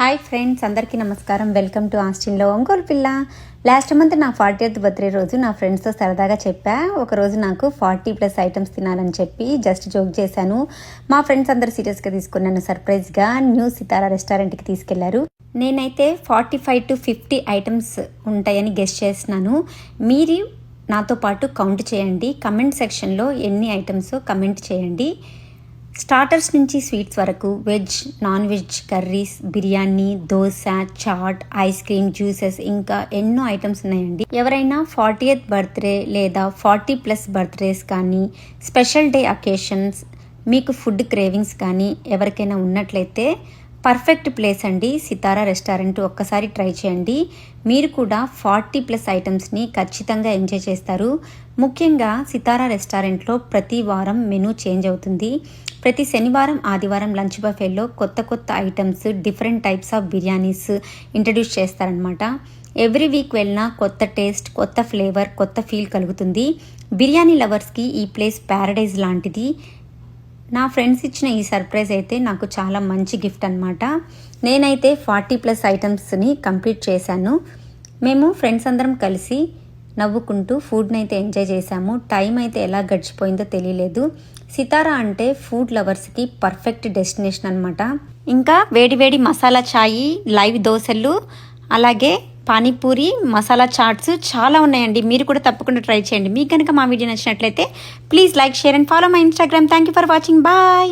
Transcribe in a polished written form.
Hi friends, అందరికీ నమస్కారం. Welcome to ఆస్టిన్లో Ongole పిల్ల. లాస్ట్ మంత్ నా 40th బర్త్డే రోజు నా ఫ్రెండ్స్తో సరదాగా చెప్పా, ఒకరోజు నాకు 40+ ఐటమ్స్ తినాలని చెప్పి జస్ట్ జోక్ చేశాను. మా ఫ్రెండ్స్ అందరు సీరియస్గా తీసుకుని నన్ను సర్ప్రైజ్గా న్యూ సితారా రెస్టారెంట్కి తీసుకెళ్లారు. నేనైతే 45 to 50 ఐటమ్స్ ఉంటాయని గెస్ చేస్తున్నాను. మీరు నాతో పాటు కౌంట్ చేయండి. కమెంట్ సెక్షన్లో ఎన్ని ఐటమ్స్ కమెంట్ చేయండి. స్టార్టర్స్ నుంచి స్వీట్స్ వరకు veg, non veg curries, biryani, dosa, chaat, ice cream, juices, ఇంకా ఎన్నో ఐటమ్స్ ఉన్నాయండి. ఎవరైనా 40th బర్త్డే లేదా 40+ బర్త్డేస్ కానీ, స్పెషల్ డే అకేషన్స్, మీకు ఫుడ్ క్రేవింగ్స్ కానీ ఎవరికైనా ఉన్నట్లయితే పర్ఫెక్ట్ ప్లేస్ అండి సితారా రెస్టారెంట్. ఒక్కసారి ట్రై చేయండి. మీరు కూడా 40+ ఐటమ్స్ని ఖచ్చితంగా ఎంజాయ్ చేస్తారు. ముఖ్యంగా సితారా రెస్టారెంట్లో ప్రతి వారం మెనూ చేంజ్ అవుతుంది. ప్రతి శనివారం, ఆదివారం లంచ్ బఫేలో కొత్త కొత్త items, different types of biryanis introduce చేస్తారనమాట. ఎవ్రీ వీక్ వెళ్ళినా కొత్త టేస్ట్, కొత్త ఫ్లేవర్, కొత్త ఫీల్ కలుగుతుంది. బిర్యానీ లవర్స్కి ఈ ప్లేస్ ప్యారడైజ్ లాంటిది. నా ఫ్రెండ్స్ ఇచ్చిన ఈ సర్ప్రైజ్ అయితే నాకు చాలా మంచి గిఫ్ట్ అనమాట. నేనైతే 40+ ఐటమ్స్ని కంప్లీట్ చేశాను. మేము ఫ్రెండ్స్ అందరం కలిసి నవ్వుకుంటూ ఫుడ్ని అయితే ఎంజాయ్ చేశాము. టైం అయితే ఎలా గడిచిపోయిందో తెలియలేదు. సితారా అంటే ఫుడ్ లవర్స్కి పర్ఫెక్ట్ డెస్టినేషన్ అనమాట. ఇంకా వేడివేడి మసాలా ఛాయ్, లైవ్ దోశలు, అలాగే పానీపూరి, మసాలా చాట్స్ చాలా ఉన్నాయండి. మీరు కూడా తప్పకుండా ట్రై చేయండి. మీకు కనుక మా వీడియో నచ్చినట్లయితే please like, share and follow my Instagram. Thank you for watching. Bye.